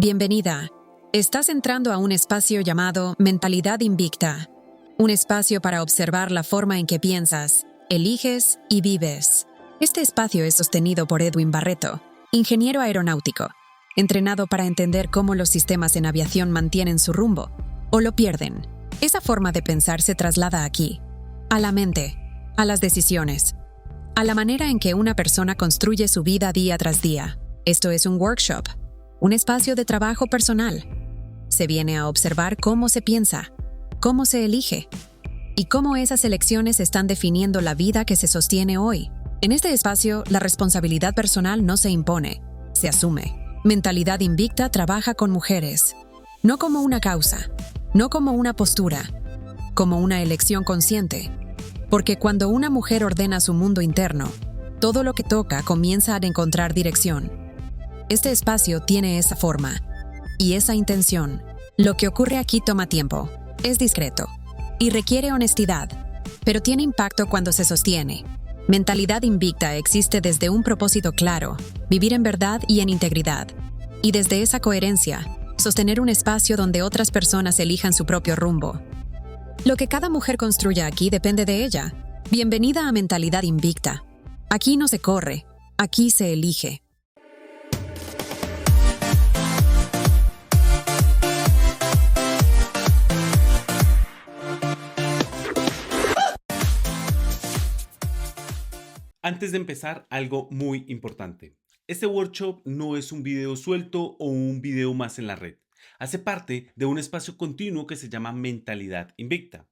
Bienvenida. Estás entrando a un espacio llamado Mentalidad Invicta, un espacio para observar la forma en que piensas, eliges y vives. Este espacio es sostenido por Edwin Barreto, ingeniero aeronáutico, entrenado para entender cómo los sistemas en aviación mantienen su rumbo o lo pierden. Esa forma de pensar se traslada aquí, a la mente, a las decisiones, a la manera en que una persona construye su vida día tras día. Esto es un workshop, un espacio de trabajo personal. Se viene a observar cómo se piensa, cómo se elige y cómo esas elecciones están definiendo la vida que se sostiene hoy. En este espacio, la responsabilidad personal no se impone, se asume. Mentalidad Invicta trabaja con mujeres, no como una causa, no como una postura, como una elección consciente. Porque cuando una mujer ordena su mundo interno, todo lo que toca comienza a encontrar dirección. Este espacio tiene esa forma y esa intención. Lo que ocurre aquí toma tiempo, es discreto y requiere honestidad, pero tiene impacto cuando se sostiene. Mentalidad Invicta existe desde un propósito claro, vivir en verdad y en integridad. Y desde esa coherencia, sostener un espacio donde otras personas elijan su propio rumbo. Lo que cada mujer construya aquí depende de ella. Bienvenida a Mentalidad Invicta. Aquí no se corre, aquí se elige. Antes de empezar, algo muy importante. Este workshop no es un video suelto o un video más en la red. Hace parte de un espacio continuo que se llama Mentalidad Invicta.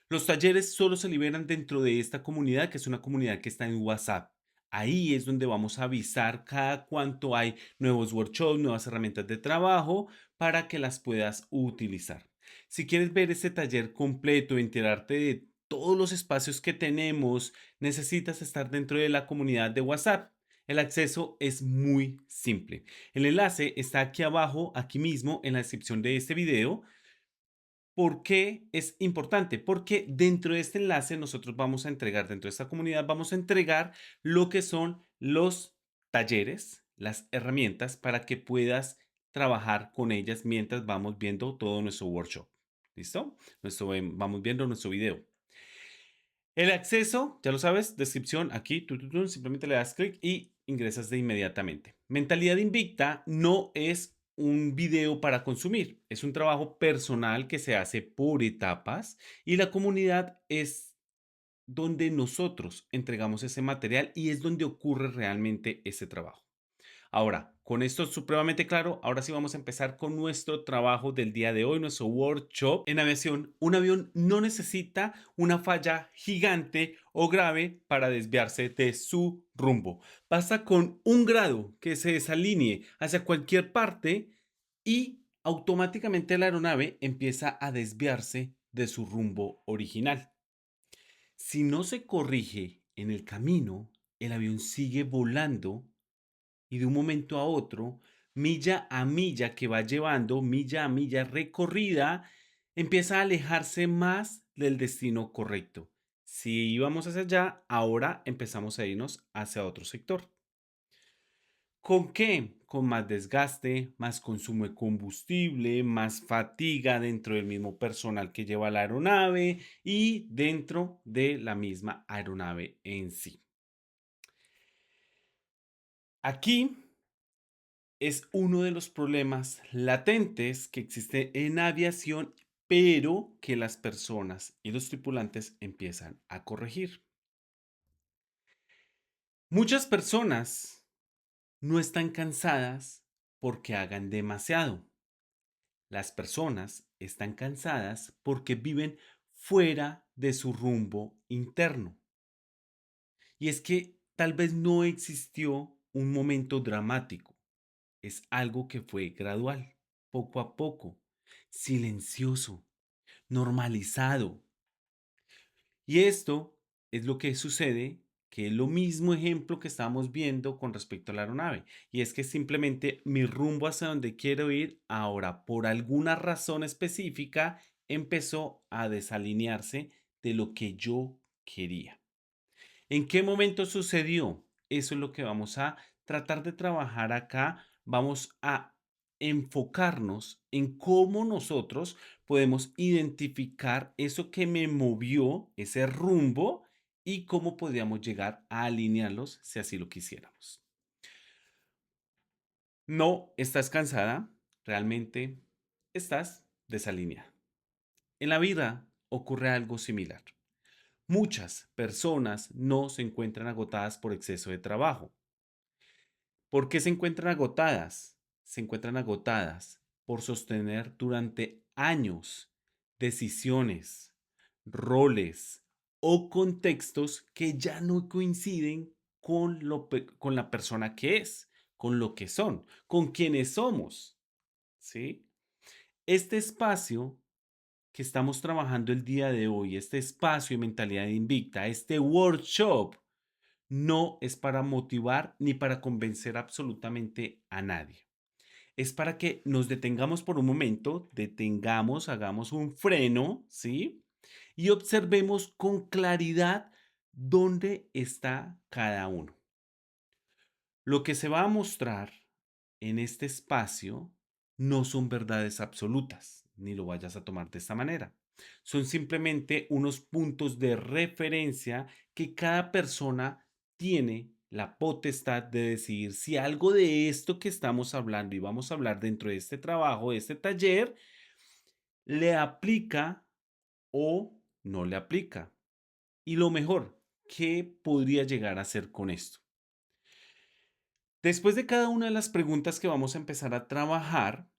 Los talleres solo se liberan dentro de esta comunidad, que es una comunidad que está en WhatsApp. Ahí es donde vamos a avisar cada cuánto hay nuevos workshops, nuevas herramientas de trabajo para que las puedas utilizar. Si quieres ver este taller completo, enterarte de todos los espacios que tenemos, necesitas estar dentro de la comunidad de WhatsApp. El acceso es muy simple. El enlace está aquí abajo, aquí mismo en la descripción de este video. ¿Por qué es importante? Porque dentro de este enlace nosotros vamos a entregar, dentro de esta comunidad vamos a entregar lo que son los talleres, las herramientas para que puedas trabajar con ellas mientras vamos viendo todo nuestro workshop. ¿Listo? Vamos viendo nuestro video. El acceso, ya lo sabes, descripción aquí, simplemente le das clic y ingresas de inmediatamente. Mentalidad Invicta no es un video para consumir, es un trabajo personal que se hace por etapas y la comunidad es donde nosotros entregamos ese material y es donde ocurre realmente ese trabajo. Ahora, con esto supremamente claro, ahora sí vamos a empezar con nuestro trabajo del día de hoy, nuestro workshop en aviación. Un avión no necesita una falla gigante o grave para desviarse de su rumbo. Basta con 1 grado que se desalinee hacia cualquier parte y automáticamente la aeronave empieza a desviarse de su rumbo original. Si no se corrige en el camino, el avión sigue volando y de un momento a otro, milla a milla que va llevando, milla a milla recorrida, empieza a alejarse más del destino correcto. Si íbamos hacia allá, ahora empezamos a irnos hacia otro sector. ¿Con qué? Con más desgaste, más consumo de combustible, más fatiga dentro del mismo personal que lleva la aeronave y dentro de la misma aeronave en sí. Aquí es uno de los problemas latentes que existe en aviación, pero que las personas y los tripulantes empiezan a corregir. Muchas personas no están cansadas porque hagan demasiado. Las personas están cansadas porque viven fuera de su rumbo interno. Y es que tal vez no existió un momento dramático. Es algo que fue gradual, poco a poco, silencioso, normalizado. Y esto es lo que sucede, que es lo mismo ejemplo que estamos viendo con respecto a la aeronave. Y es que simplemente mi rumbo hacia donde quiero ir ahora, por alguna razón específica, empezó a desalinearse de lo que yo quería. ¿En qué momento sucedió? Eso es lo que vamos a tratar de trabajar acá. Vamos a enfocarnos en cómo nosotros podemos identificar eso que me movió, ese rumbo, y cómo podríamos llegar a alinearlos si así lo quisiéramos. No estás cansada, realmente estás desalineada. En la vida ocurre algo similar. Muchas personas no se encuentran agotadas por exceso de trabajo. ¿Por qué se encuentran agotadas? Se encuentran agotadas por sostener durante años decisiones, roles o contextos que ya no coinciden con la persona que es, con lo que son, con quienes somos, ¿sí? Este espacio que estamos trabajando el día de hoy, este espacio de mentalidad invicta, este workshop, no es para motivar ni para convencer absolutamente a nadie. Es para que nos detengamos por un momento, detengamos, hagamos un freno, ¿sí? Y observemos con claridad dónde está cada uno. Lo que se va a mostrar en este espacio no son verdades absolutas, ni lo vayas a tomar de esta manera. Son simplemente unos puntos de referencia que cada persona tiene la potestad de decidir si algo de esto que estamos hablando y vamos a hablar dentro de este trabajo, de este taller, le aplica o no le aplica. Y lo mejor, ¿qué podría llegar a hacer con esto? Después de cada una de las preguntas que vamos a empezar a trabajar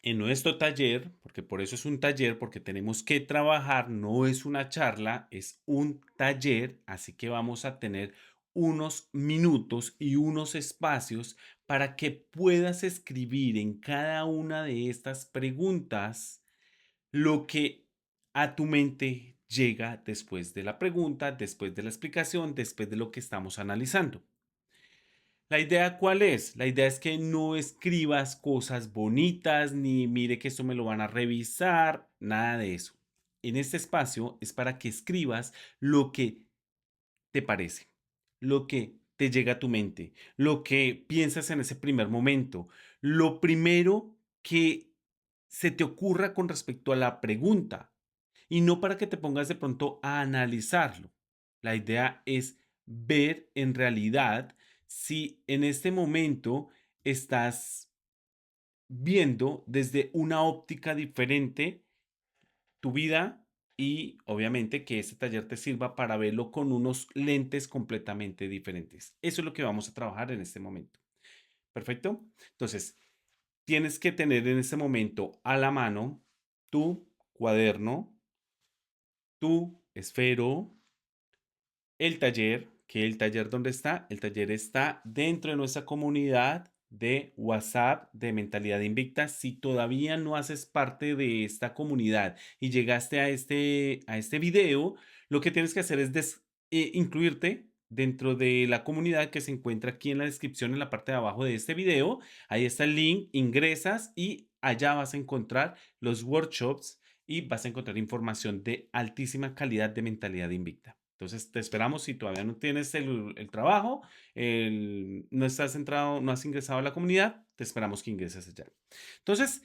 en nuestro taller, porque por eso es un taller, porque tenemos que trabajar, no es una charla, es un taller, así que vamos a tener unos minutos y unos espacios para que puedas escribir en cada una de estas preguntas lo que a tu mente llega después de la pregunta, después de la explicación, después de lo que estamos analizando. ¿La idea cuál es? La idea es que no escribas cosas bonitas, ni mire que esto me lo van a revisar, nada de eso. En este espacio es para que escribas lo que te parece, lo que te llega a tu mente, lo que piensas en ese primer momento, lo primero que se te ocurra con respecto a la pregunta y no para que te pongas de pronto a analizarlo. La idea es ver en realidad si en este momento estás viendo desde una óptica diferente tu vida y obviamente que ese taller te sirva para verlo con unos lentes completamente diferentes. Eso es lo que vamos a trabajar en este momento. ¿Perfecto? Entonces, tienes que tener en este momento a la mano tu cuaderno, tu esfero, el taller, que el taller ¿dónde está? El taller está dentro de nuestra comunidad de WhatsApp de Mentalidad Invicta. Si todavía no haces parte de esta comunidad y llegaste a este video, lo que tienes que hacer es incluirte dentro de la comunidad que se encuentra aquí en la descripción en la parte de abajo de este video. Ahí está el link, ingresas y allá vas a encontrar los workshops y vas a encontrar información de altísima calidad de Mentalidad Invicta. Entonces, te esperamos si todavía no tienes el trabajo, no estás entrado, no has ingresado a la comunidad, te esperamos que ingreses allá. Entonces,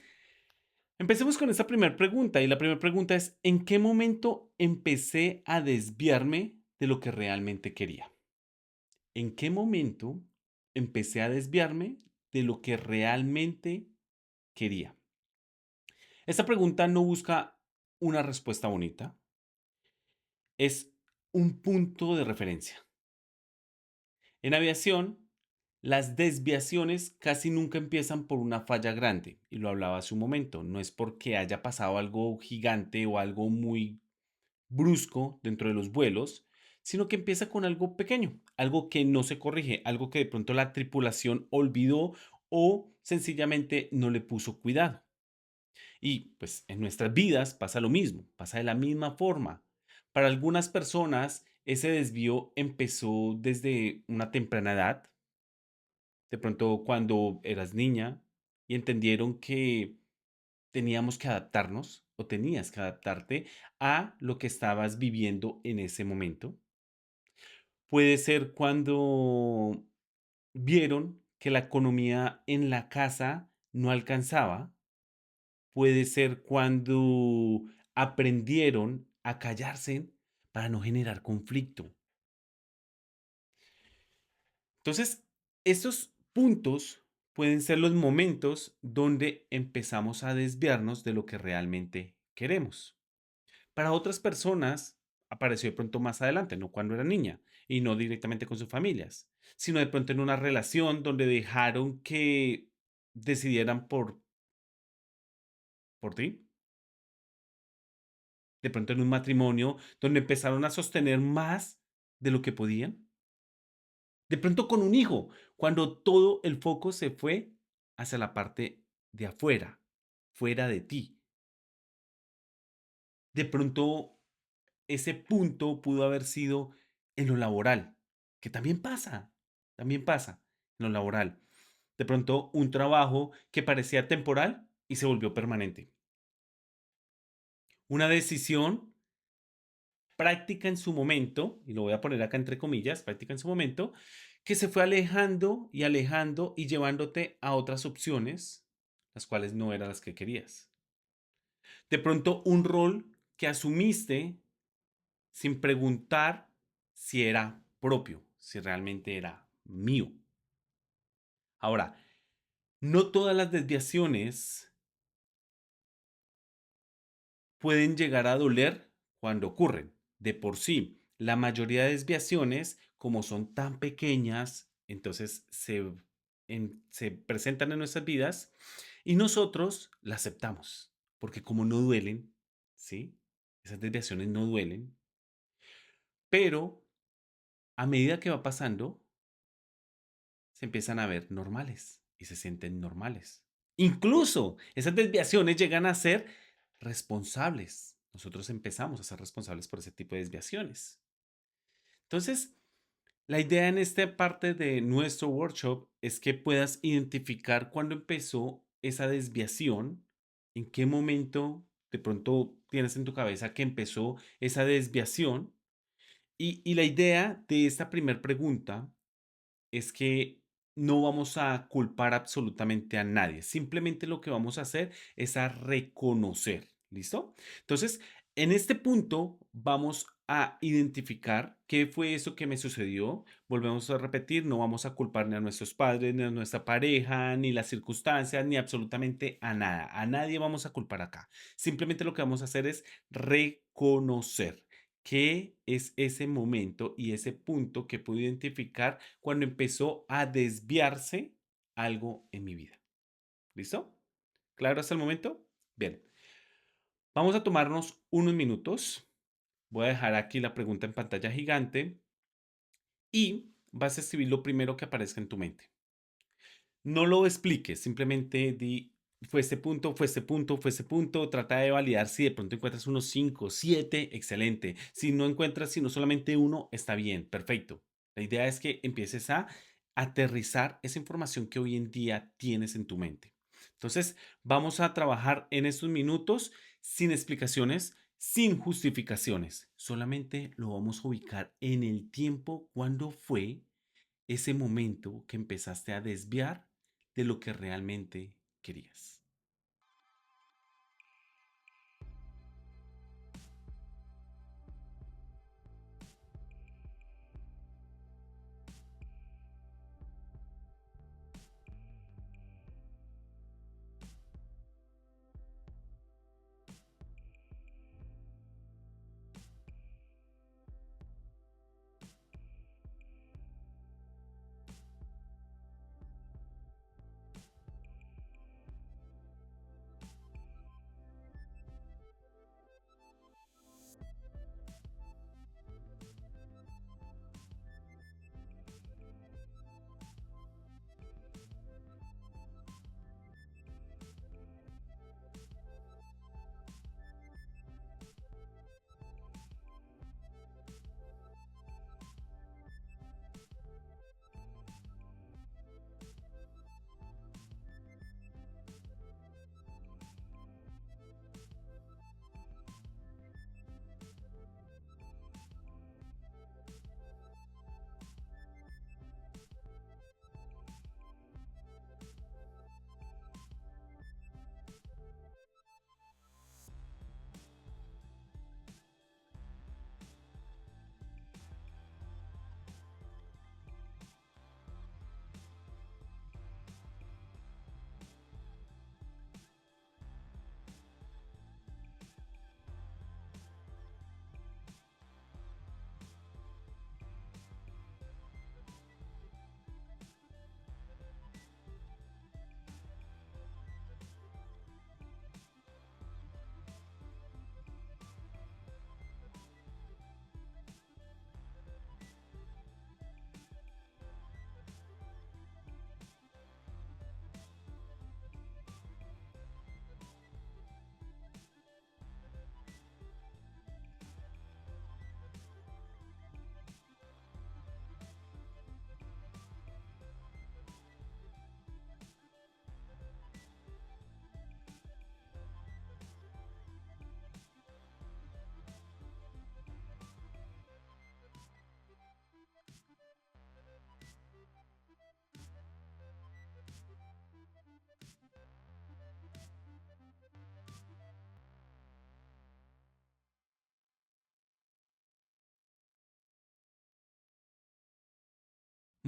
empecemos con esta primera pregunta. Y la primera pregunta es, ¿en qué momento empecé a desviarme de lo que realmente quería? ¿En qué momento empecé a desviarme de lo que realmente quería? Esta pregunta no busca una respuesta bonita, es un punto de referencia. En aviación, las desviaciones casi nunca empiezan por una falla grande, y lo hablaba hace un momento, no es porque haya pasado algo gigante o algo muy brusco dentro de los vuelos, sino que empieza con algo pequeño, algo que no se corrige, algo que de pronto la tripulación olvidó o sencillamente no le puso cuidado. Y pues en nuestras vidas pasa lo mismo, pasa de la misma forma. Para algunas personas ese desvío empezó desde una temprana edad, de pronto cuando eras niña y entendieron que teníamos que adaptarnos o tenías que adaptarte a lo que estabas viviendo en ese momento. Puede ser cuando vieron que la economía en la casa no alcanzaba, puede ser cuando aprendieron a callarse para no generar conflicto. Entonces, estos puntos pueden ser los momentos donde empezamos a desviarnos de lo que realmente queremos. Para otras personas, apareció de pronto más adelante, no cuando era niña, y no directamente con sus familias, sino de pronto en una relación donde dejaron que decidieran por ti. De pronto en un matrimonio donde empezaron a sostener más de lo que podían. De pronto con un hijo, cuando todo el foco se fue hacia la parte de afuera, fuera de ti. De pronto ese punto pudo haber sido en lo laboral, que también pasa en lo laboral. De pronto un trabajo que parecía temporal y se volvió permanente. Una decisión práctica en su momento, y lo voy a poner acá entre comillas, práctica en su momento, que se fue alejando y llevándote a otras opciones, las cuales no eran las que querías. De pronto un rol que asumiste sin preguntar si era propio, si realmente era mío. Ahora, no todas las desviaciones pueden llegar a doler cuando ocurren. De por sí, la mayoría de desviaciones, como son tan pequeñas, entonces se presentan en nuestras vidas y nosotros las aceptamos, porque como no duelen, ¿sí? Esas desviaciones no duelen, pero a medida que va pasando, se empiezan a ver normales y se sienten normales. Incluso esas desviaciones llegan a ser responsables. Nosotros empezamos a ser responsables por ese tipo de desviaciones. Entonces, la idea en esta parte de nuestro workshop es que puedas identificar cuándo empezó esa desviación, en qué momento de pronto tienes en tu cabeza que empezó esa desviación. Y la idea de esta primera pregunta es que no vamos a culpar absolutamente a nadie. Simplemente lo que vamos a hacer es a reconocer. ¿Listo? Entonces, en este punto vamos a identificar qué fue eso que me sucedió. Volvemos a repetir, no vamos a culpar ni a nuestros padres, ni a nuestra pareja, ni las circunstancias, ni absolutamente a nada. A nadie vamos a culpar acá. Simplemente lo que vamos a hacer es reconocer. ¿Qué es ese momento y ese punto que pude identificar cuando empezó a desviarse algo en mi vida? ¿Listo? ¿Claro hasta el momento? Bien, vamos a tomarnos unos minutos. Voy a dejar aquí la pregunta en pantalla gigante y vas a escribir lo primero que aparezca en tu mente. No lo expliques, simplemente di, fue este punto, fue este punto, fue este punto. Trata de validar si de pronto encuentras unos 5, 7, excelente. Si no encuentras sino solamente uno, está bien, perfecto. La idea es que empieces a aterrizar esa información que hoy en día tienes en tu mente. Entonces, vamos a trabajar en estos minutos sin explicaciones, sin justificaciones. Solamente lo vamos a ubicar en el tiempo cuando fue ese momento que empezaste a desviar de lo que realmente querías.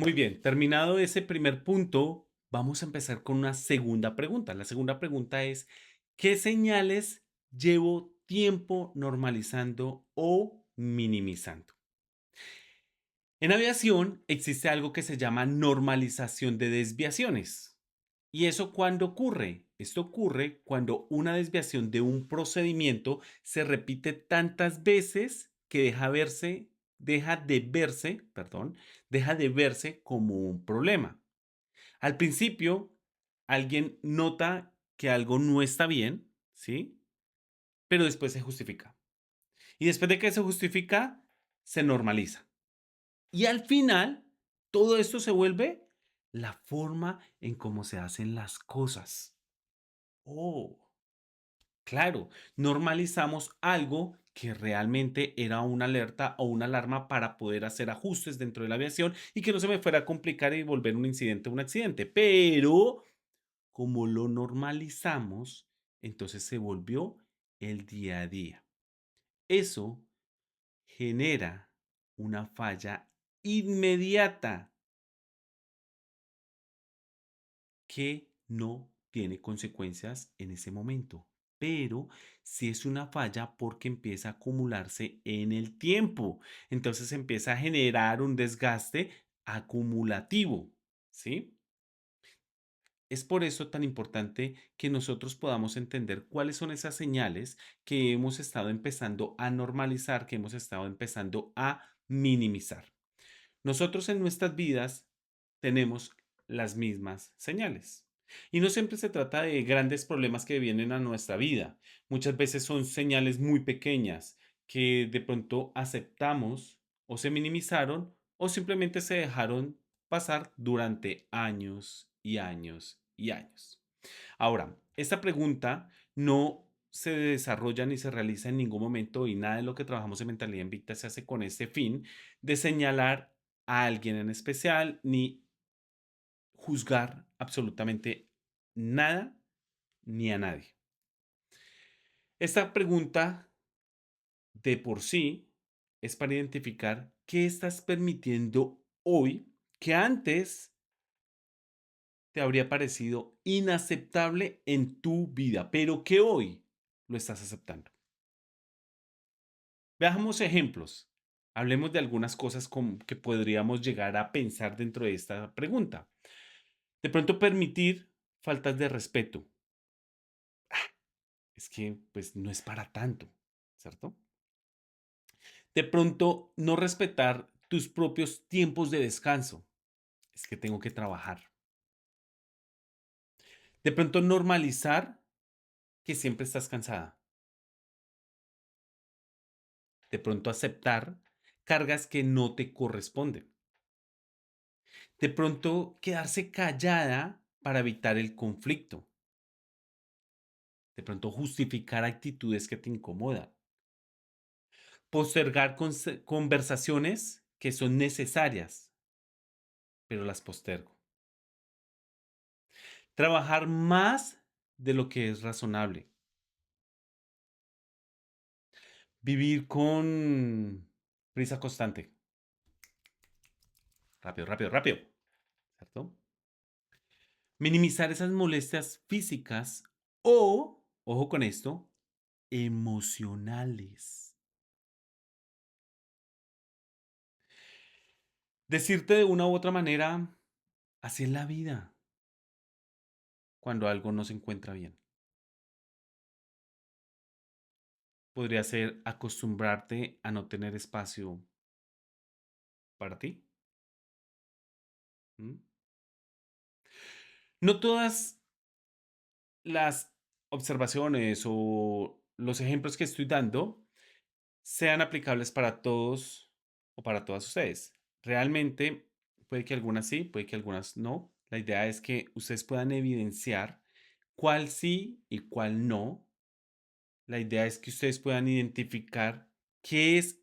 Muy bien, terminado ese primer punto, vamos a empezar con una segunda pregunta. La segunda pregunta es, ¿qué señales llevo tiempo normalizando o minimizando? En aviación existe algo que se llama normalización de desviaciones. ¿Y eso cuándo ocurre? Esto ocurre cuando una desviación de un procedimiento se repite tantas veces que deja de verse como un problema. Al principio, alguien nota que algo no está bien, ¿sí? Pero después se justifica. Y después de que se justifica, se normaliza. Y al final, todo esto se vuelve la forma en cómo se hacen las cosas. Oh, claro, normalizamos algo que realmente era una alerta o una alarma para poder hacer ajustes dentro de la aviación y que no se me fuera a complicar y volver un incidente un accidente. Pero como lo normalizamos, entonces se volvió el día a día. Eso genera una falla inmediata que no tiene consecuencias en ese momento, pero sí es una falla porque empieza a acumularse en el tiempo. Entonces empieza a generar un desgaste acumulativo, ¿sí? Es por eso tan importante que nosotros podamos entender cuáles son esas señales que hemos estado empezando a normalizar, que hemos estado empezando a minimizar. Nosotros en nuestras vidas tenemos las mismas señales. Y no siempre se trata de grandes problemas que vienen a nuestra vida. Muchas veces son señales muy pequeñas que de pronto aceptamos o se minimizaron o simplemente se dejaron pasar durante años y años y años. Ahora, esta pregunta no se desarrolla ni se realiza en ningún momento y nada de lo que trabajamos en mentalidad invicta se hace con este fin de señalar a alguien en especial ni juzgar absolutamente nada ni a nadie. Esta pregunta de por sí es para identificar qué estás permitiendo hoy que antes te habría parecido inaceptable en tu vida, pero que hoy lo estás aceptando. Veamos ejemplos. Hablemos de algunas cosas que podríamos llegar a pensar dentro de esta pregunta. De pronto permitir faltas de respeto. Es que pues no es para tanto, ¿cierto? De pronto no respetar tus propios tiempos de descanso. Es que tengo que trabajar. De pronto normalizar que siempre estás cansada. De pronto aceptar cargas que no te corresponden. De pronto quedarse callada para evitar el conflicto. De pronto justificar actitudes que te incomodan. Postergar conversaciones que son necesarias, pero las postergo. Trabajar más de lo que es razonable. Vivir con prisa constante. Rápido, rápido, rápido. ¿Cierto? Minimizar esas molestias físicas o, ojo con esto, emocionales. Decirte de una u otra manera, así es la vida cuando algo no se encuentra bien. Podría ser acostumbrarte a no tener espacio para ti. ¿M? No todas las observaciones o los ejemplos que estoy dando sean aplicables para todos o para todas ustedes. Realmente puede que algunas sí, puede que algunas no. La idea es que ustedes puedan evidenciar cuál sí y cuál no. La idea es que ustedes puedan identificar qué es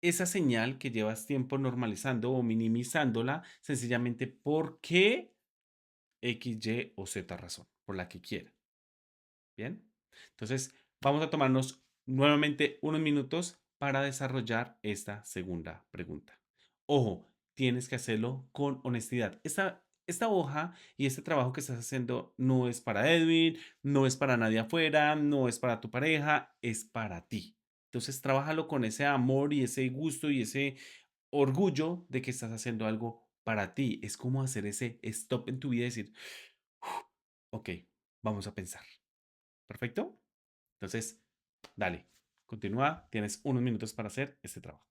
esa señal que llevas tiempo normalizando o minimizándola sencillamente porque X, Y o Z razón, por la que quiera. Bien, entonces vamos a tomarnos nuevamente unos minutos para desarrollar esta segunda pregunta. Ojo, tienes que hacerlo con honestidad. Esta hoja y este trabajo que estás haciendo no es para Edwin, no es para nadie afuera, no es para tu pareja, es para ti. Entonces, trabájalo con ese amor y ese gusto y ese orgullo de que estás haciendo algo para ti. Es como hacer ese stop en tu vida y decir, ok, vamos a pensar. ¿Perfecto? Entonces, dale, continúa. Tienes unos minutos para hacer este trabajo.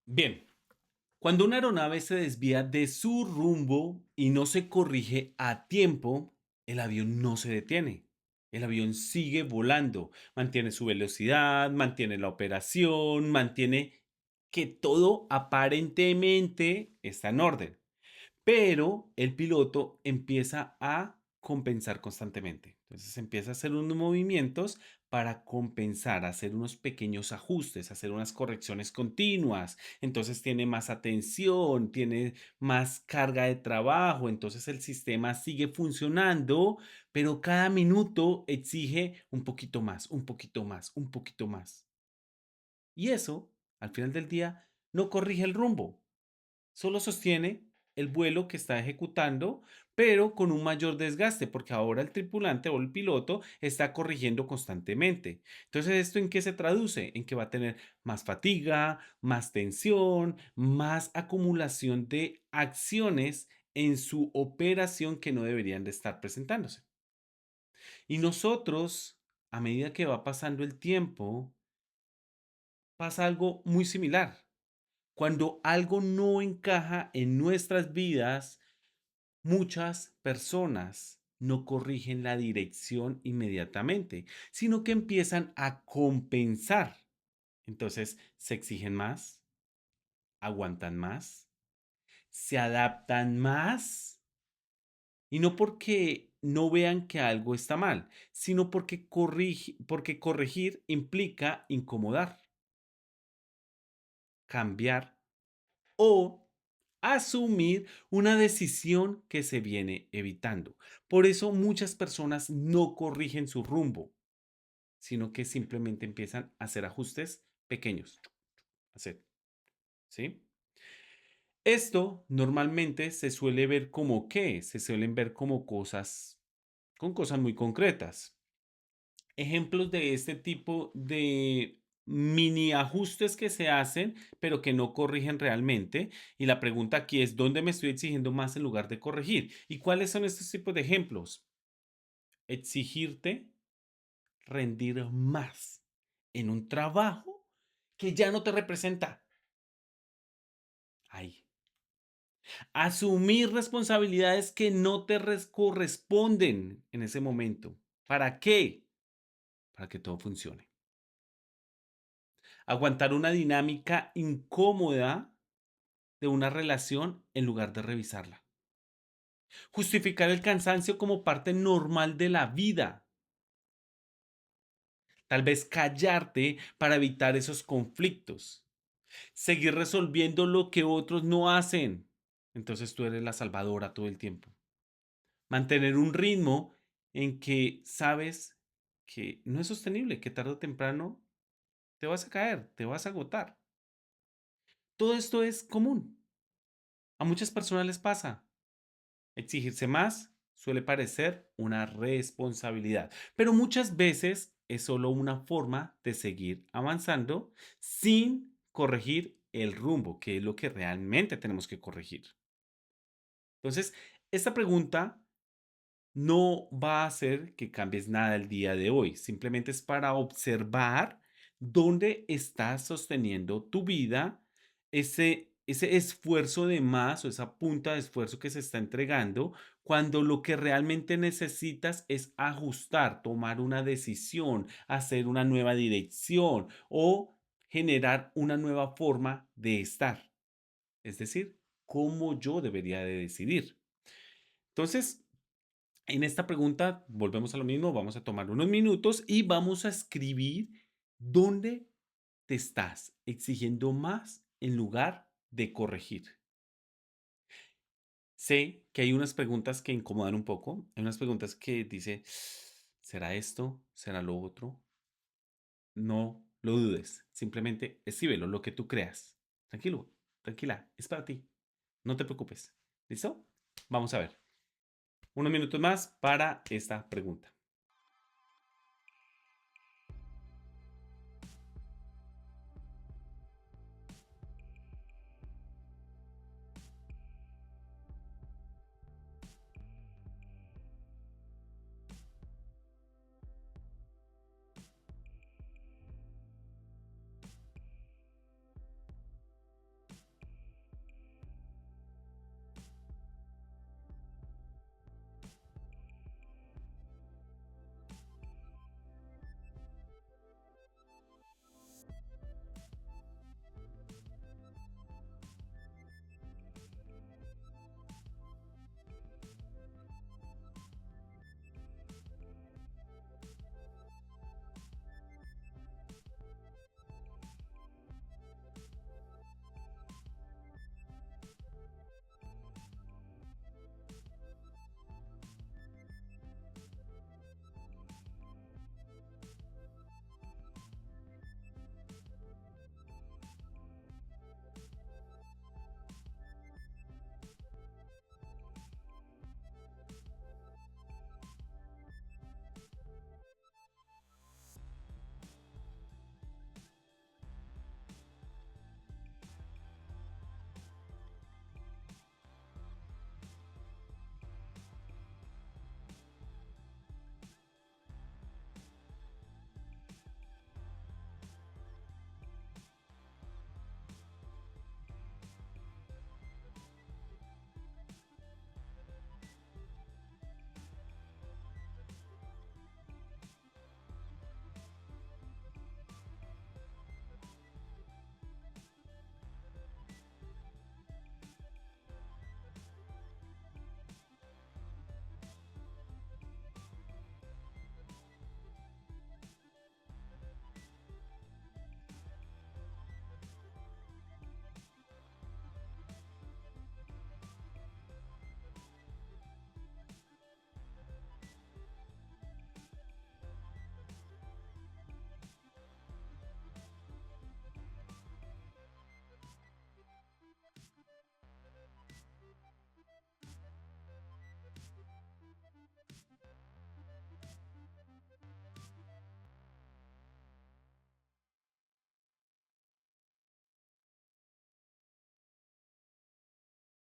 Bien, cuando una aeronave se desvía de su rumbo y no se corrige a tiempo, el avión no se detiene. El avión sigue volando, mantiene su velocidad, mantiene la operación, mantiene que todo aparentemente está en orden. Pero el piloto empieza a compensar constantemente. Entonces empieza a hacer unos movimientos para compensar, hacer unos pequeños ajustes, hacer unas correcciones continuas. Entonces tiene más atención, tiene más carga de trabajo. Entonces el sistema sigue funcionando, pero cada minuto exige un poquito más, un poquito más, un poquito más. Y eso, al final del día, no corrige el rumbo, solo sostiene el vuelo que está ejecutando, pero con un mayor desgaste, porque ahora el tripulante o el piloto está corrigiendo constantemente. Entonces, ¿esto en qué se traduce? En que va a tener más fatiga, más tensión, más acumulación de acciones en su operación que no deberían de estar presentándose. Y nosotros, a medida que va pasando el tiempo, pasa algo muy similar. Cuando algo no encaja en nuestras vidas, muchas personas no corrigen la dirección inmediatamente, sino que empiezan a compensar. Entonces, se exigen más, aguantan más, se adaptan más, y no porque no vean que algo está mal, sino porque corregir implica incomodar, cambiar o asumir una decisión que se viene evitando. Por eso muchas personas no corrigen su rumbo, sino que simplemente empiezan a hacer ajustes pequeños. Hacer, ¿sí? Esto normalmente se suele ver como qué, se suelen ver como cosas, con cosas muy concretas. Ejemplos de este tipo de mini ajustes que se hacen, pero que no corrigen realmente. Y la pregunta aquí es, ¿dónde me estoy exigiendo más en lugar de corregir? ¿Y cuáles son estos tipos de ejemplos? Exigirte rendir más en un trabajo que ya no te representa. Ahí. Asumir responsabilidades que no te corresponden en ese momento. ¿Para qué? Para que todo funcione. Aguantar una dinámica incómoda de una relación en lugar de revisarla. Justificar el cansancio como parte normal de la vida. Tal vez callarte para evitar esos conflictos. Seguir resolviendo lo que otros no hacen. Entonces tú eres la salvadora todo el tiempo. Mantener un ritmo en que sabes que no es sostenible, que tarde o temprano te vas a caer, te vas a agotar. Todo esto es común. A muchas personas les pasa. Exigirse más suele parecer una responsabilidad, pero muchas veces es solo una forma de seguir avanzando sin corregir el rumbo, que es lo que realmente tenemos que corregir. Entonces, esta pregunta no va a hacer que cambies nada el día de hoy, simplemente es para observar dónde estás sosteniendo tu vida, ese esfuerzo de más o esa punta de esfuerzo que se está entregando, cuando lo que realmente necesitas es ajustar, tomar una decisión, hacer una nueva dirección o generar una nueva forma de estar. Es decir, cómo yo debería de decidir. Entonces, en esta pregunta volvemos a lo mismo, vamos a tomar unos minutos y vamos a escribir dónde te estás exigiendo más en lugar de corregir. Sé que hay unas preguntas que incomodan un poco, hay unas preguntas que dice, ¿será esto? ¿Será lo otro? No lo dudes, simplemente escríbelo, lo que tú creas. Tranquilo, tranquila, es para ti. No te preocupes. ¿Listo? Vamos a ver. Unos minutos más para esta pregunta.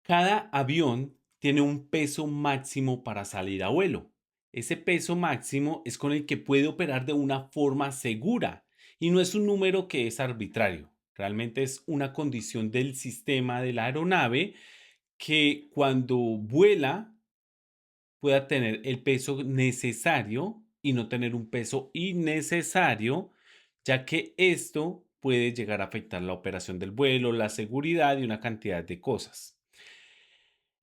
Cada avión tiene un peso máximo para salir a vuelo. Ese peso máximo es con el que puede operar de una forma segura y no es un número que es arbitrario. Realmente es una condición del sistema de la aeronave que cuando vuela pueda tener el peso necesario y no tener un peso innecesario, ya que esto puede llegar a afectar la operación del vuelo, la seguridad y una cantidad de cosas.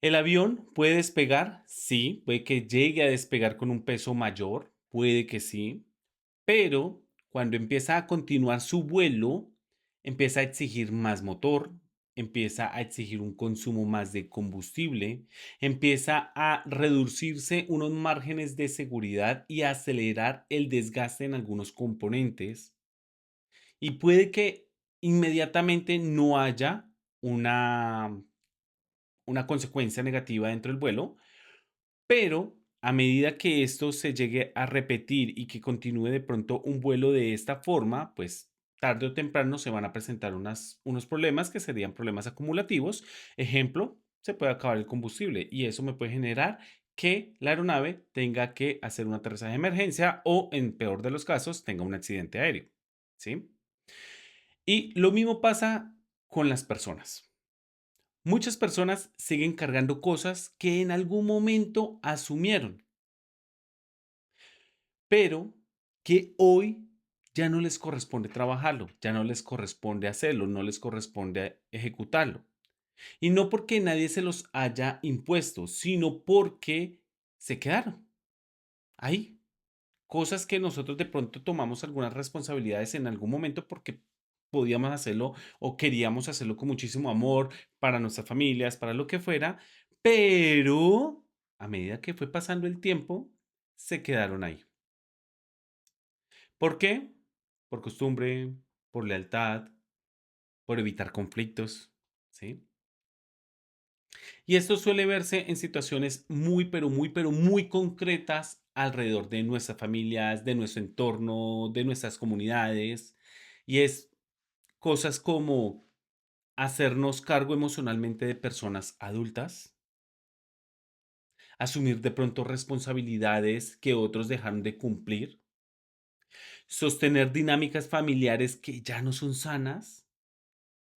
¿El avión puede despegar? Sí, puede que llegue a despegar con un peso mayor, puede que sí, pero cuando empieza a continuar su vuelo, empieza a exigir más motor, empieza a exigir un consumo más de combustible, empieza a reducirse unos márgenes de seguridad y a acelerar el desgaste en algunos componentes y puede que inmediatamente no haya una, una consecuencia negativa dentro del vuelo, pero a medida que esto se llegue a repetir y que continúe de pronto un vuelo de esta forma, pues tarde o temprano se van a presentar unos problemas que serían problemas acumulativos. Ejemplo, se puede acabar el combustible y eso me puede generar que la aeronave tenga que hacer un aterrizaje de emergencia o, en peor de los casos, tenga un accidente aéreo. ¿Sí? Y lo mismo pasa con las personas. Muchas personas siguen cargando cosas que en algún momento asumieron, pero que hoy ya no les corresponde trabajarlo, ya no les corresponde hacerlo, no les corresponde ejecutarlo. Y no porque nadie se los haya impuesto, sino porque se quedaron ahí. Cosas que nosotros de pronto tomamos algunas responsabilidades en algún momento porque podíamos hacerlo o queríamos hacerlo con muchísimo amor para nuestras familias, para lo que fuera, pero a medida que fue pasando el tiempo, se quedaron ahí. ¿Por qué? Por costumbre, por lealtad, por evitar conflictos, ¿sí? Y esto suele verse en situaciones muy concretas alrededor de nuestras familias, de nuestro entorno, de nuestras comunidades. Y es cosas como hacernos cargo emocionalmente de personas adultas, asumir de pronto responsabilidades que otros dejaron de cumplir, sostener dinámicas familiares que ya no son sanas,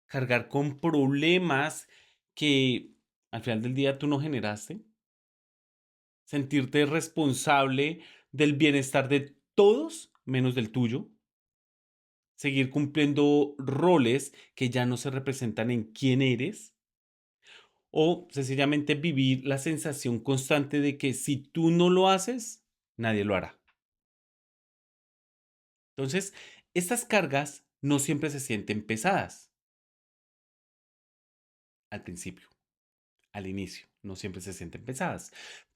cargar con problemas que al final del día tú no generaste, sentirte responsable del bienestar de todos menos del tuyo, seguir cumpliendo roles que ya no se representan en quién eres o sencillamente vivir la sensación constante de que si tú no lo haces, nadie lo hará. Entonces, estas cargas no siempre se sienten pesadas al principio. Al inicio, no siempre se sienten pesadas.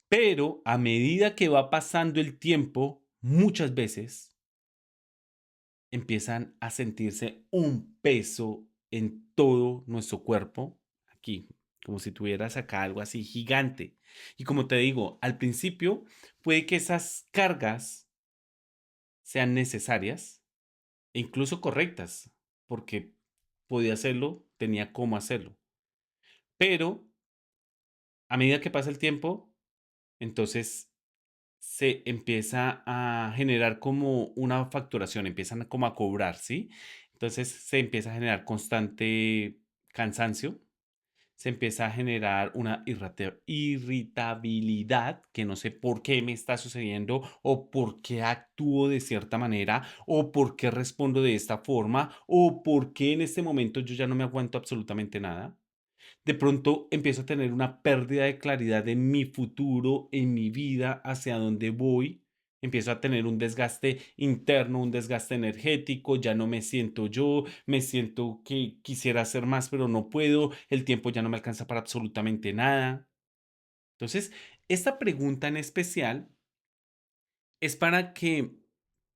Pero a medida que va pasando el tiempo, muchas veces empiezan a sentirse un peso en todo nuestro cuerpo, aquí, como si tuvieras acá algo así gigante. Y como te digo, al principio puede que esas cargas sean necesarias e incluso correctas, porque podía hacerlo, tenía cómo hacerlo. Pero a medida que pasa el tiempo, entonces se empieza a generar como una facturación, empiezan como a cobrar, ¿sí? Entonces se empieza a generar constante cansancio, se empieza a generar una irritabilidad que no sé por qué me está sucediendo o por qué actúo de cierta manera o por qué respondo de esta forma o por qué en este momento yo ya no me aguanto absolutamente nada. De pronto empiezo a tener una pérdida de claridad en mi futuro, en mi vida, hacia dónde voy. Empiezo a tener un desgaste interno, un desgaste energético, ya no me siento yo, me siento que quisiera hacer más, pero no puedo, el tiempo ya no me alcanza para absolutamente nada. Entonces, esta pregunta en especial es para que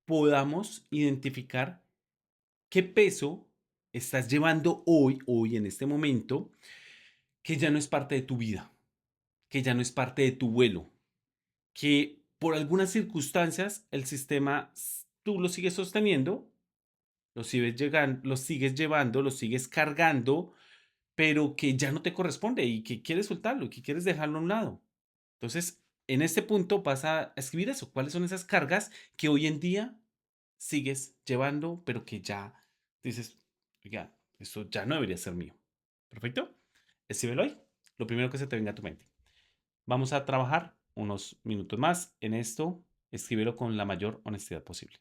podamos identificar qué peso estás llevando hoy en este momento, que ya no es parte de tu vida, que ya no es parte de tu vuelo, que por algunas circunstancias el sistema tú lo sigues sosteniendo, lo sigues llevando, lo sigues cargando, pero que ya no te corresponde y que quieres soltarlo y que quieres dejarlo a un lado. Entonces, en este punto vas a escribir eso. ¿Cuáles son esas cargas que hoy en día sigues llevando, pero que ya dices, oiga, esto ya no debería ser mío? ¿Perfecto? Escríbelo ahí. Lo primero que se te venga a tu mente. Vamos a trabajar unos minutos más en esto. Escríbelo con la mayor honestidad posible.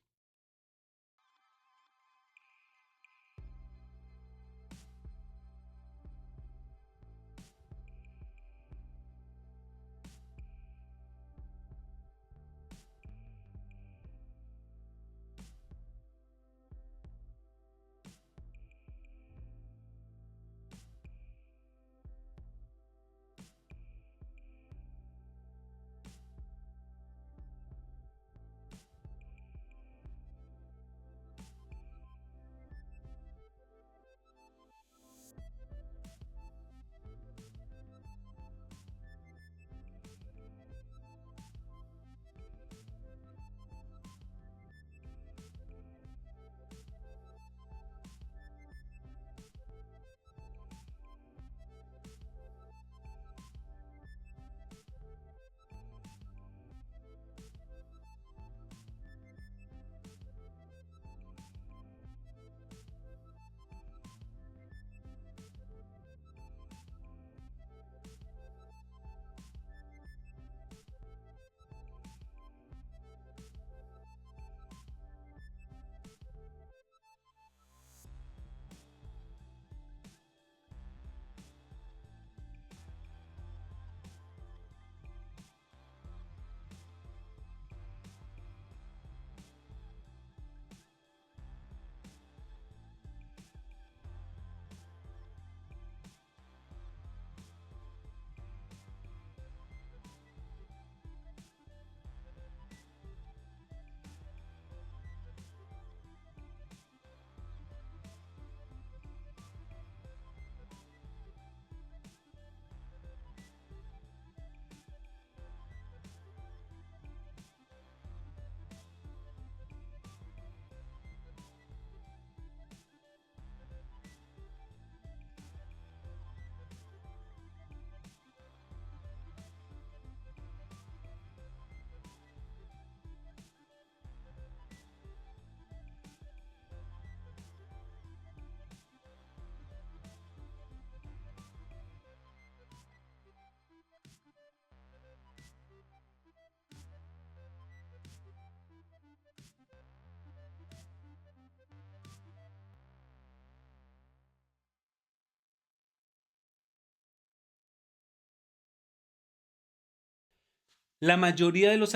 La mayoría de los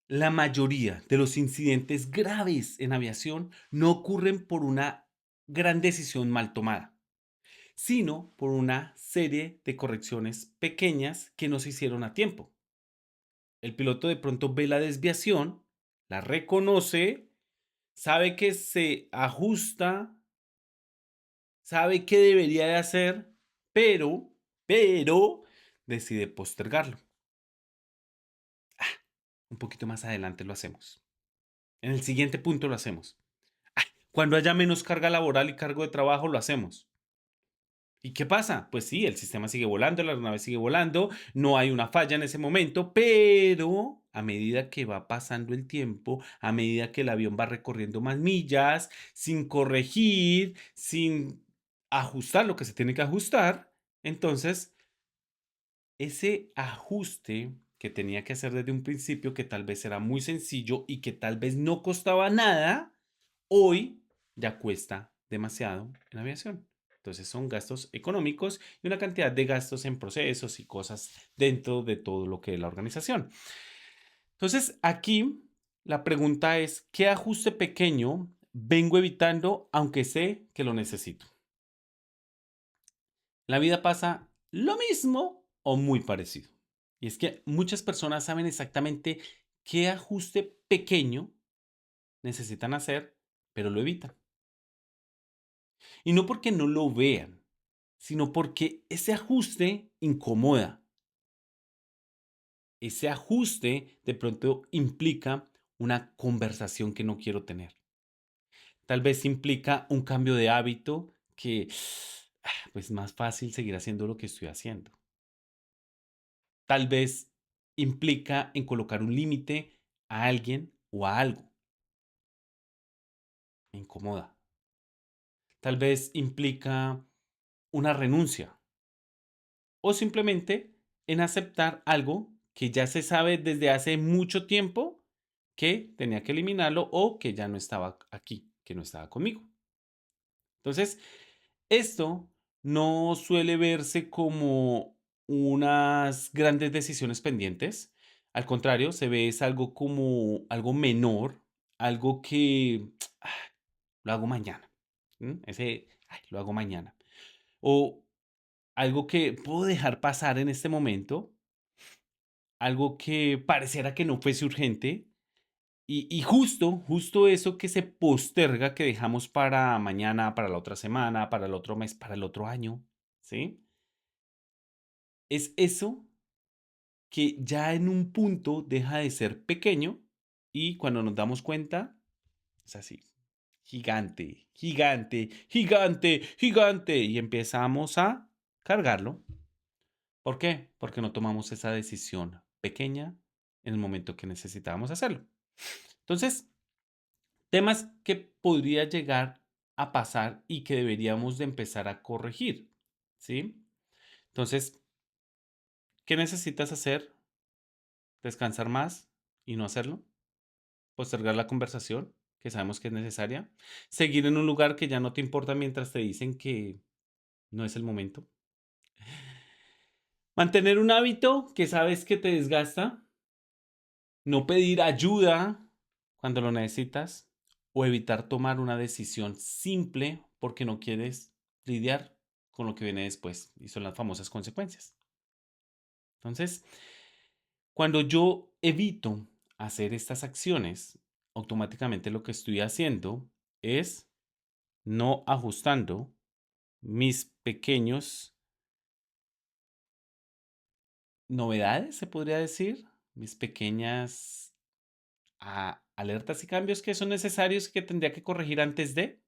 La mayoría de los incidentes graves en aviación no ocurren por una gran decisión mal tomada, sino por una serie de correcciones pequeñas que no se hicieron a tiempo. El piloto de pronto ve la desviación, la reconoce, sabe que se ajusta, sabe qué debería de hacer, pero decide postergarlo. Un poquito más adelante lo hacemos. En el siguiente punto lo hacemos. Cuando haya menos carga laboral y cargo de trabajo, lo hacemos. ¿Y qué pasa? Pues sí, el sistema sigue volando, la aeronave sigue volando, no hay una falla en ese momento, pero a medida que va pasando el tiempo, a medida que el avión va recorriendo más millas, sin corregir, sin ajustar lo que se tiene que ajustar, entonces ese ajuste que tenía que hacer desde un principio, que tal vez era muy sencillo y que tal vez no costaba nada, hoy ya cuesta demasiado en aviación. Entonces son gastos económicos y una cantidad de gastos en procesos y cosas dentro de todo lo que es la organización. Entonces aquí la pregunta es, ¿qué ajuste pequeño vengo evitando aunque sé que lo necesito? La vida pasa lo mismo o muy parecido. Y es que muchas personas saben exactamente qué ajuste pequeño necesitan hacer, pero lo evitan. Y no porque no lo vean, sino porque ese ajuste incomoda. Ese ajuste de pronto implica una conversación que no quiero tener. Tal vez implica un cambio de hábito que, pues, más fácil seguir haciendo lo que estoy haciendo. Tal vez implica en colocar un límite a alguien o a algo. Me incomoda. Tal vez implica una renuncia o simplemente en aceptar algo que ya se sabe desde hace mucho tiempo que tenía que eliminarlo o que ya no estaba aquí, que no estaba conmigo. Entonces, esto no suele verse como unas grandes decisiones pendientes. Al contrario, se ve es algo como algo menor, algo que lo hago mañana. Ese, "Ay, lo hago mañana". O algo que puedo dejar pasar en este momento, algo que pareciera que no fuese urgente. Y justo eso que se posterga, que dejamos para mañana, para la otra semana, para el otro mes, para el otro año, ¿sí? Es eso que ya en un punto deja de ser pequeño y cuando nos damos cuenta, es así, gigante, gigante, gigante, gigante, y empezamos a cargarlo. ¿Por qué? Porque no tomamos esa decisión pequeña en el momento que necesitábamos hacerlo. Entonces, temas que podría llegar a pasar y que deberíamos de empezar a corregir, ¿sí? Entonces, ¿qué necesitas hacer? ¿Descansar más y no hacerlo? ¿Postergar la conversación, que sabemos que es necesaria? ¿Seguir en un lugar que ya no te importa mientras te dicen que no es el momento? ¿Mantener un hábito que sabes que te desgasta? ¿No pedir ayuda cuando lo necesitas? ¿O evitar tomar una decisión simple porque no quieres lidiar con lo que viene después? Y son las famosas consecuencias. Entonces, cuando yo evito hacer estas acciones, automáticamente lo que estoy haciendo es no ajustando mis pequeños novedades, se podría decir, mis pequeñas alertas y cambios que son necesarios que tendría que corregir antes de.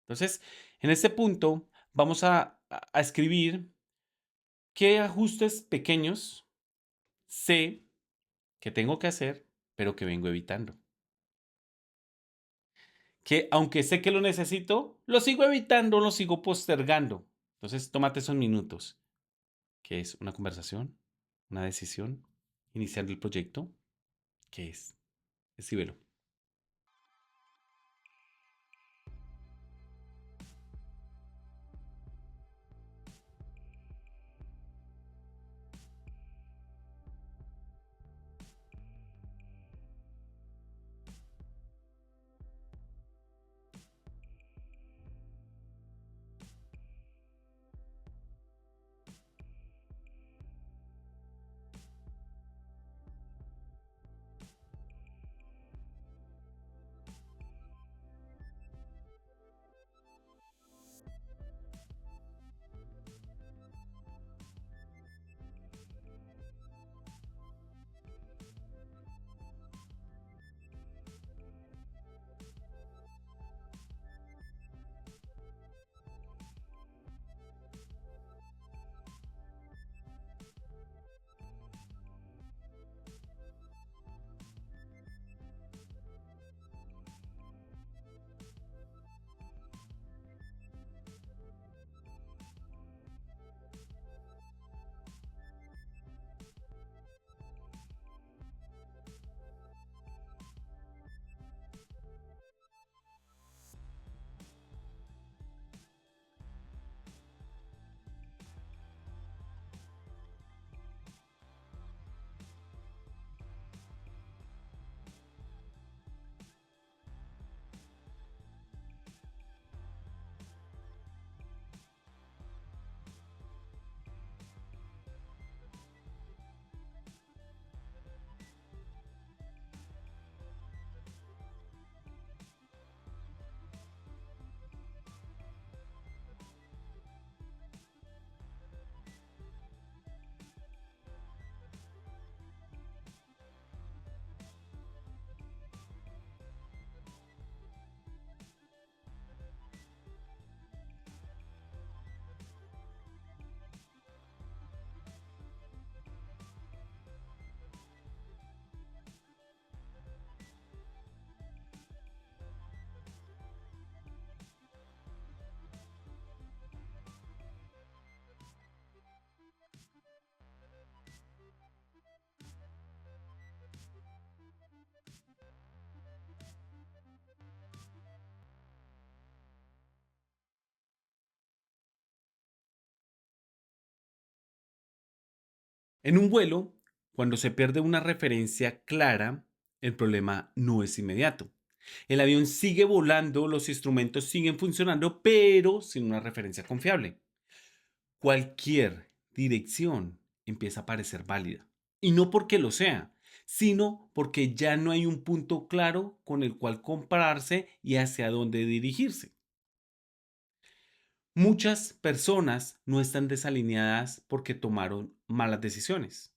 Entonces, en este punto vamos a escribir qué ajustes pequeños sé que tengo que hacer, pero que vengo evitando. Que aunque sé que lo necesito, lo sigo evitando, lo sigo postergando. Entonces, tómate esos minutos, que es una conversación, una decisión, iniciando el proyecto, ¿qué es? Escríbelo. En un vuelo, cuando se pierde una referencia clara, el problema no es inmediato. El avión sigue volando, los instrumentos siguen funcionando, pero sin una referencia confiable. Cualquier dirección empieza a parecer válida. Y no porque lo sea, sino porque ya no hay un punto claro con el cual compararse y hacia dónde dirigirse. Muchas personas no están desalineadas porque tomaron malas decisiones.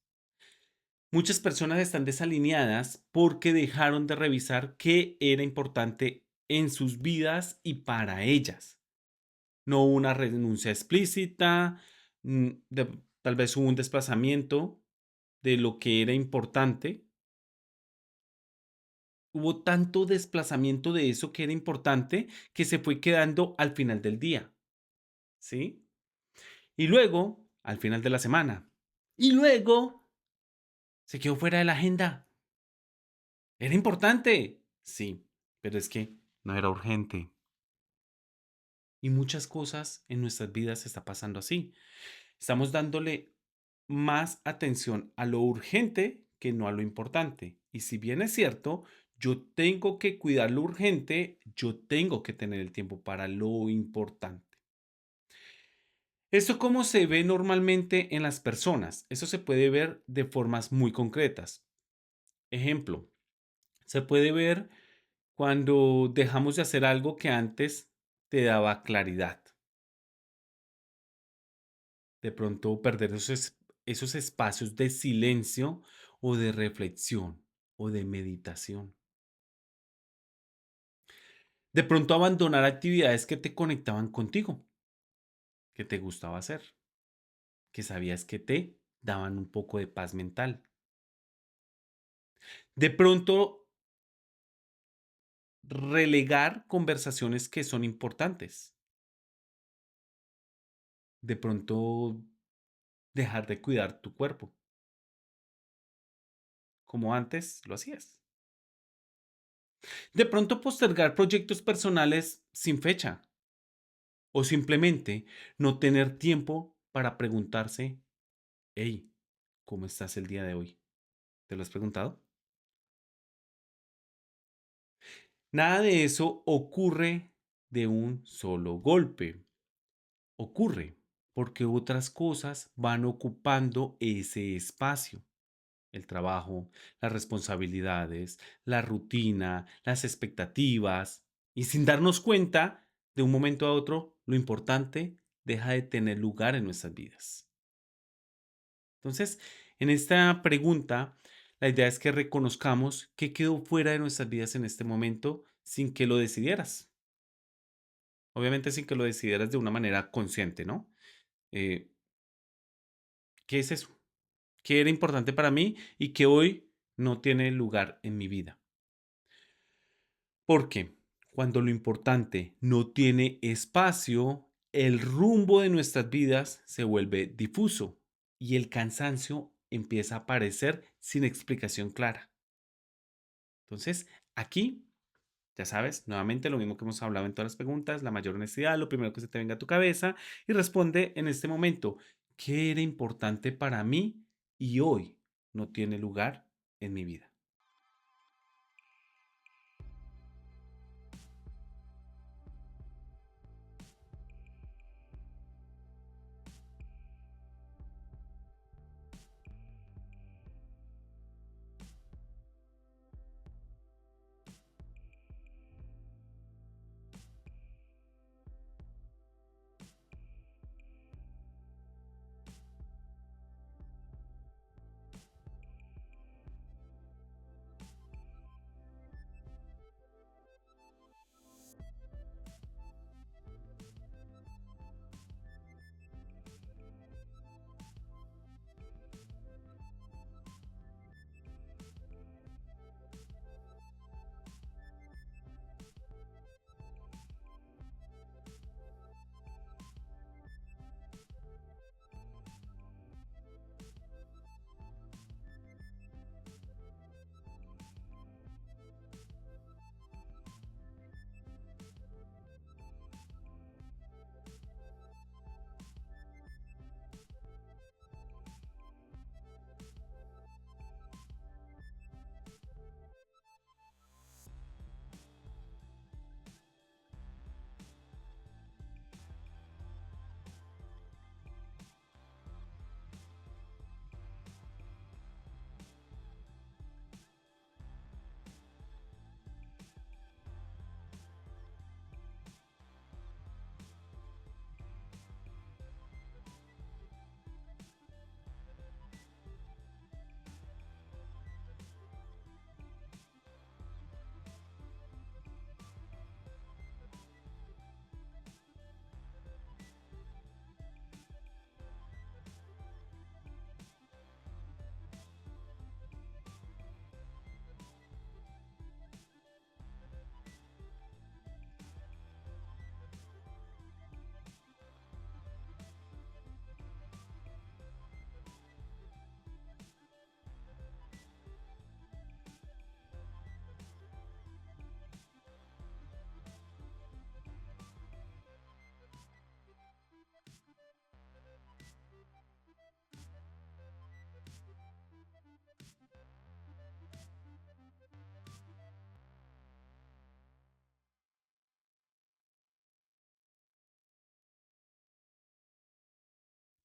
Muchas personas están desalineadas porque dejaron de revisar qué era importante en sus vidas y para ellas. No hubo una renuncia explícita, tal vez hubo un desplazamiento de lo que era importante. Hubo tanto desplazamiento de eso que era importante que se fue quedando al final del día, ¿sí? Y luego, al final de la semana. Y luego se quedó fuera de la agenda. Era importante, sí, pero es que no era urgente. Y muchas cosas en nuestras vidas está pasando así. Estamos dándole más atención a lo urgente que no a lo importante. Y si bien es cierto, yo tengo que cuidar lo urgente, yo tengo que tener el tiempo para lo importante. ¿Esto cómo se ve normalmente en las personas? Eso se puede ver de formas muy concretas. Ejemplo, se puede ver cuando dejamos de hacer algo que antes te daba claridad. De pronto perder esos espacios de silencio o de reflexión o de meditación. De pronto abandonar actividades que te conectaban contigo, que te gustaba hacer, que sabías que te daban un poco de paz mental. De pronto relegar conversaciones que son importantes. De pronto dejar de cuidar tu cuerpo, como antes lo hacías. De pronto postergar proyectos personales sin fecha o simplemente no tener tiempo para preguntarse, hey, ¿cómo estás el día de hoy? ¿Te lo has preguntado? Nada de eso ocurre de un solo golpe. Ocurre porque otras cosas van ocupando ese espacio. El trabajo, las responsabilidades, la rutina, las expectativas. Y sin darnos cuenta, de un momento a otro, lo importante deja de tener lugar en nuestras vidas. Entonces, en esta pregunta, la idea es que reconozcamos qué quedó fuera de nuestras vidas en este momento sin que lo decidieras. Obviamente sin que lo decidieras de una manera consciente, ¿no? Eh, ¿Qué es eso? ¿Qué era importante para mí y que hoy no tiene lugar en mi vida? Porque cuando lo importante no tiene espacio, el rumbo de nuestras vidas se vuelve difuso y el cansancio empieza a aparecer sin explicación clara. Entonces, aquí, ya sabes, nuevamente lo mismo que hemos hablado en todas las preguntas, la mayor honestidad, lo primero que se te venga a tu cabeza y responde en este momento, ¿qué era importante para mí y hoy no tiene lugar en mi vida?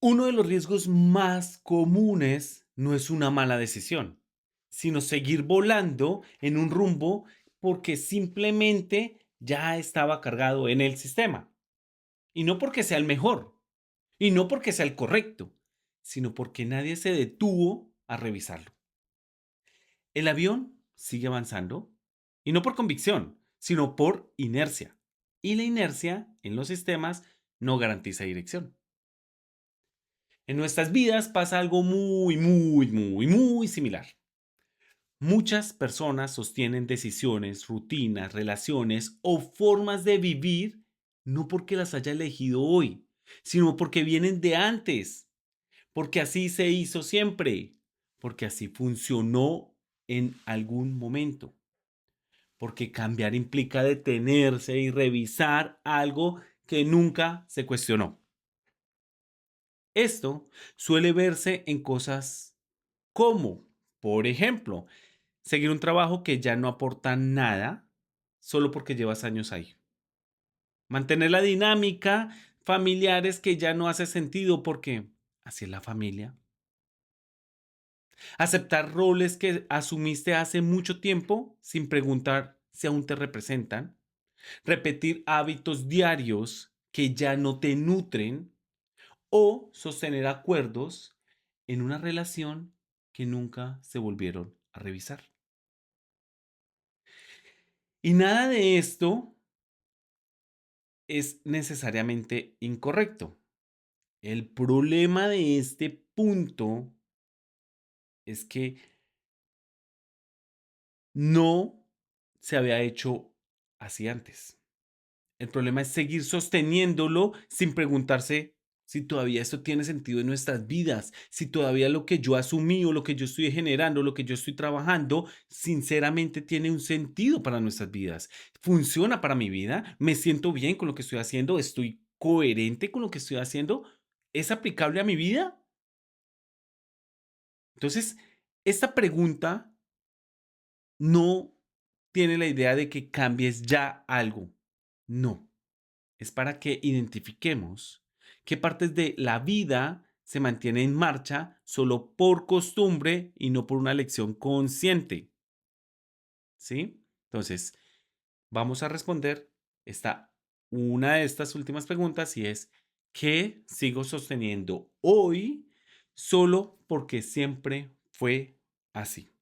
Uno de los riesgos más comunes no es una mala decisión, sino seguir volando en un rumbo porque simplemente ya estaba cargado en el sistema. Y no porque sea el mejor, y no porque sea el correcto, sino porque nadie se detuvo a revisarlo. El avión sigue avanzando, y no por convicción, sino por inercia. Y la inercia en los sistemas no garantiza dirección. En nuestras vidas pasa algo muy similar. Muchas personas sostienen decisiones, rutinas, relaciones o formas de vivir no porque las haya elegido hoy, sino porque vienen de antes, porque así se hizo siempre, porque así funcionó en algún momento, porque cambiar implica detenerse y revisar algo que nunca se cuestionó. Esto suele verse en cosas como, por ejemplo, seguir un trabajo que ya no aporta nada solo porque llevas años ahí. Mantener la dinámica familiares que ya no hace sentido porque así es la familia. Aceptar roles que asumiste hace mucho tiempo sin preguntar si aún te representan. Repetir hábitos diarios que ya no te nutren o sostener acuerdos en una relación que nunca se volvieron a revisar. Y nada de esto es necesariamente incorrecto. El problema de este punto es que no se había hecho así antes. El problema es seguir sosteniéndolo sin preguntarse si todavía esto tiene sentido en nuestras vidas, si todavía lo que yo asumí o lo que yo estoy generando, lo que yo estoy trabajando, sinceramente tiene un sentido para nuestras vidas. ¿Funciona para mi vida? ¿Me siento bien con lo que estoy haciendo? ¿Estoy coherente con lo que estoy haciendo? ¿Es aplicable a mi vida? Entonces, esta pregunta no tiene la idea de que cambies ya algo. No. Es para que identifiquemos qué partes de la vida se mantienen en marcha solo por costumbre y no por una elección consciente. ¿Sí? Entonces, vamos a responder una de estas últimas preguntas y es, ¿qué sigo sosteniendo hoy solo porque siempre fue así?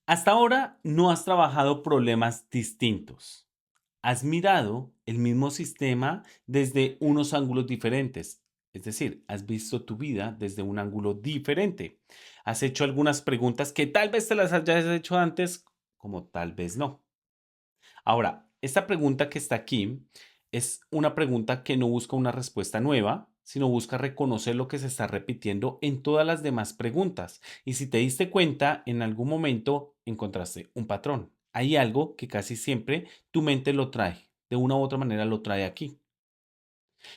Hasta ahora no has trabajado problemas distintos. Has mirado el mismo sistema desde unos ángulos diferentes. Es decir, has visto tu vida desde un ángulo diferente. Has hecho algunas preguntas que tal vez te las hayas hecho antes, como tal vez no. Ahora, esta pregunta que está aquí es una pregunta que no busca una respuesta nueva, sino busca reconocer lo que se está repitiendo en todas las demás preguntas. Y si te diste cuenta, en algún momento encontraste un patrón. Hay algo que casi siempre tu mente lo trae, de una u otra manera lo trae aquí.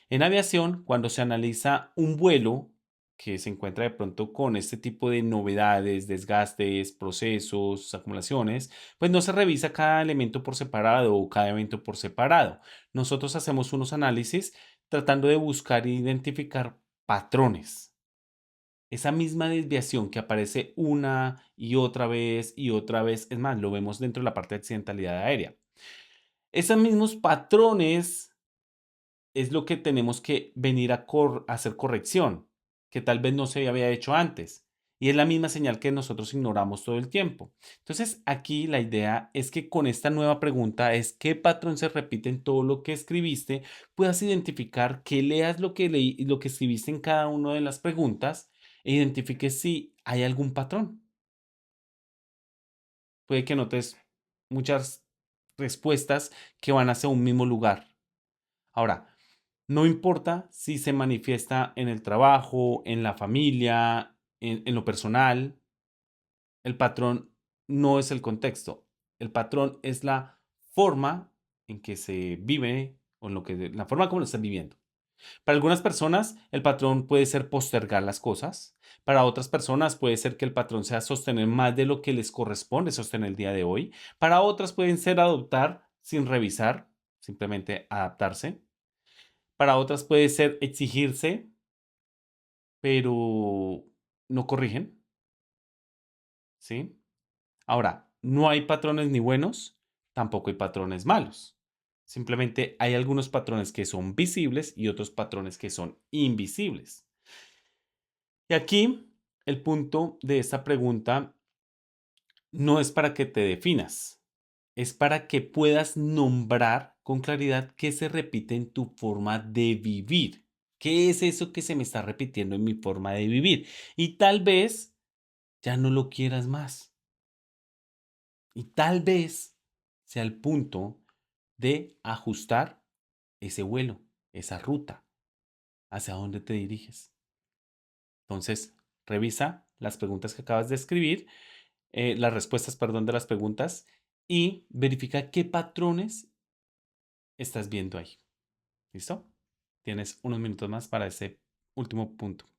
En aviación, cuando se analiza un vuelo que se encuentra de pronto con este tipo de novedades, desgastes, procesos, acumulaciones, pues no se revisa cada elemento por separado o cada evento por separado. Nosotros hacemos unos análisis tratando de buscar e identificar patrones. Esa misma desviación que aparece una y otra vez, es más, lo vemos dentro de la parte de accidentalidad aérea. Esos mismos patrones es lo que tenemos que venir a hacer corrección, que tal vez no se había hecho antes. Y es la misma señal que nosotros ignoramos todo el tiempo. Entonces, aquí la idea es que con esta nueva pregunta es qué patrón se repite en todo lo que escribiste, puedas identificar que leas lo que leí, lo que escribiste en cada una de las preguntas e identifiques si hay algún patrón. Puede que notes muchas respuestas que van hacia un mismo lugar. Ahora, no importa si se manifiesta en el trabajo, en la familia, en lo personal, el patrón no es el contexto. El patrón es la forma en que se vive o en la forma como lo estás viviendo. Para algunas personas, el patrón puede ser postergar las cosas. Para otras personas puede ser que el patrón sea sostener más de lo que les corresponde sostener el día de hoy. Para otras pueden ser adoptar sin revisar, simplemente adaptarse. Para otras puede ser exigirse, pero no corrigen, ¿sí? Ahora, no hay patrones ni buenos, tampoco hay patrones malos. Simplemente hay algunos patrones que son visibles y otros patrones que son invisibles. Y aquí el punto de esta pregunta no es para que te definas, es para que puedas nombrar con claridad qué se repite en tu forma de vivir. ¿Qué es eso que se me está repitiendo en mi forma de vivir? Y tal vez ya no lo quieras más. Y tal vez sea el punto de ajustar ese vuelo, esa ruta, hacia dónde te diriges. Entonces, revisa las preguntas que acabas de escribir, las respuestas, perdón, de las preguntas y verifica qué patrones estás viendo ahí. ¿Listo? Tienes unos minutos más para ese último punto.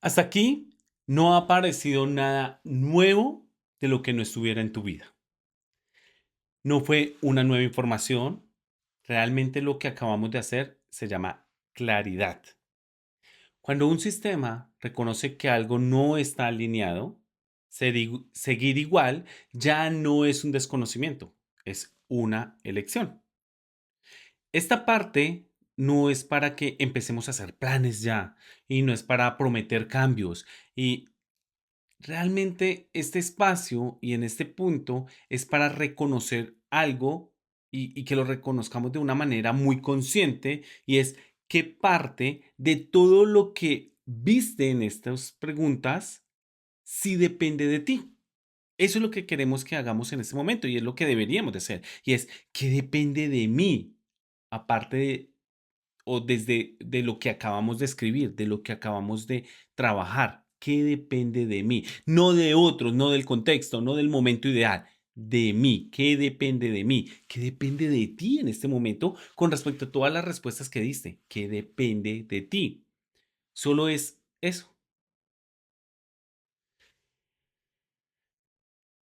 Hasta aquí no ha aparecido nada nuevo de lo que no estuviera en tu vida. No fue una nueva información. Realmente lo que acabamos de hacer se llama claridad. Cuando un sistema reconoce que algo no está alineado, seguir igual ya no es un desconocimiento, es una elección. Esta parte no es para que empecemos a hacer planes ya y no es para prometer cambios. Y realmente este espacio y en este punto es para reconocer algo y que lo reconozcamos de una manera muy consciente y es qué parte de todo lo que viste en estas preguntas sí depende de ti. Eso es lo que queremos que hagamos en este momento y es lo que deberíamos de hacer. Y es, ¿qué depende de mí? Aparte de, o desde de lo que acabamos de escribir, de lo que acabamos de trabajar. ¿Qué depende de mí? No de otros, no del contexto, no del momento ideal. De mí. ¿Qué depende de mí? ¿Qué depende de ti en este momento con respecto a todas las respuestas que diste? ¿Qué depende de ti? Solo es eso.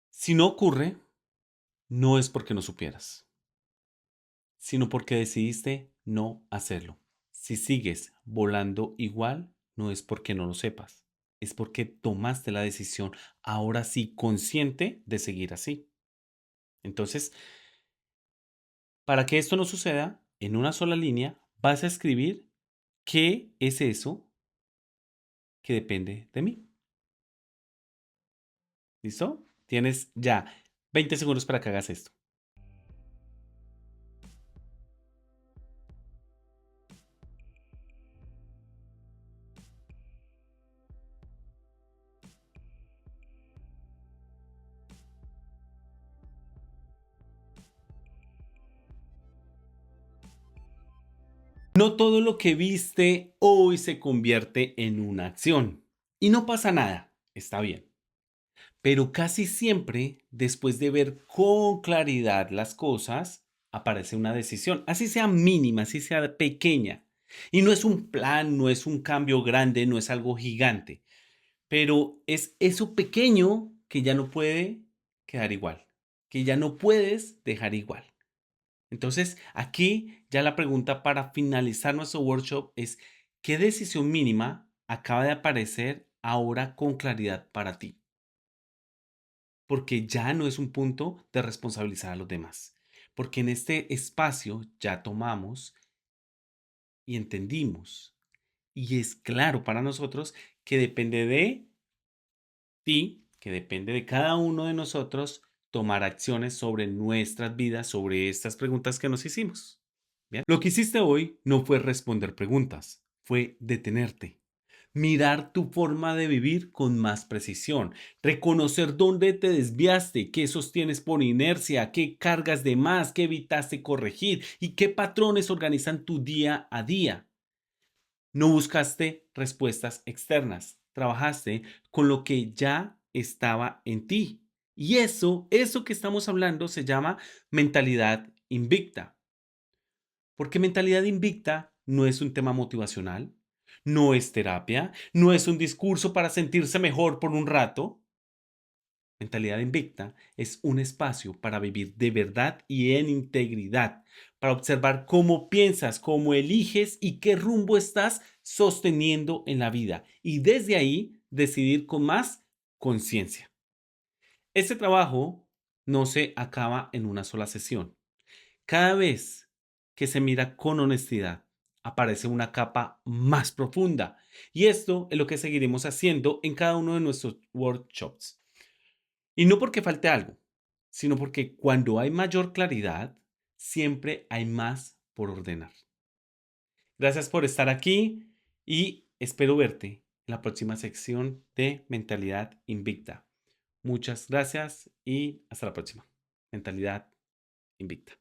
Si no ocurre, no es porque no supieras, sino porque decidiste no hacerlo. Si sigues volando igual, no es porque no lo sepas, es porque tomaste la decisión, ahora sí consciente, de seguir así. Entonces, para que esto no suceda, en una sola línea vas a escribir qué es eso que depende de mí. ¿Listo? Tienes ya 20 segundos para que hagas esto. No todo lo que viste hoy se convierte en una acción. Y no pasa nada, está bien. Pero casi siempre, después de ver con claridad las cosas, aparece una decisión, así sea mínima, así sea pequeña. Y no es un plan, no es un cambio grande, no es algo gigante, pero es eso pequeño que ya no puede quedar igual, que ya no puedes dejar igual. Entonces, aquí ya la pregunta para finalizar nuestro workshop es, ¿qué decisión mínima acaba de aparecer ahora con claridad para ti? Porque ya no es un punto de responsabilizar a los demás. Porque en este espacio ya tomamos y entendimos. Y es claro para nosotros que depende de ti, que depende de cada uno de nosotros tomar acciones sobre nuestras vidas, sobre estas preguntas que nos hicimos. Bien. Lo que hiciste hoy no fue responder preguntas, fue detenerte. Mirar tu forma de vivir con más precisión, reconocer dónde te desviaste, qué sostienes por inercia, qué cargas de más, qué evitaste corregir y qué patrones organizan tu día a día. No buscaste respuestas externas, trabajaste con lo que ya estaba en ti. Y eso que estamos hablando se llama mentalidad invicta. Porque mentalidad invicta no es un tema motivacional, no es terapia, no es un discurso para sentirse mejor por un rato. Mentalidad invicta es un espacio para vivir de verdad y en integridad, para observar cómo piensas, cómo eliges y qué rumbo estás sosteniendo en la vida. Y desde ahí decidir con más conciencia. Este trabajo no se acaba en una sola sesión. Cada vez que se mira con honestidad, aparece una capa más profunda. Y esto es lo que seguiremos haciendo en cada uno de nuestros workshops. Y no porque falte algo, sino porque cuando hay mayor claridad, siempre hay más por ordenar. Gracias por estar aquí y espero verte en la próxima sección de Mentalidad Invicta. Muchas gracias y hasta la próxima. Mentalidad Invicta.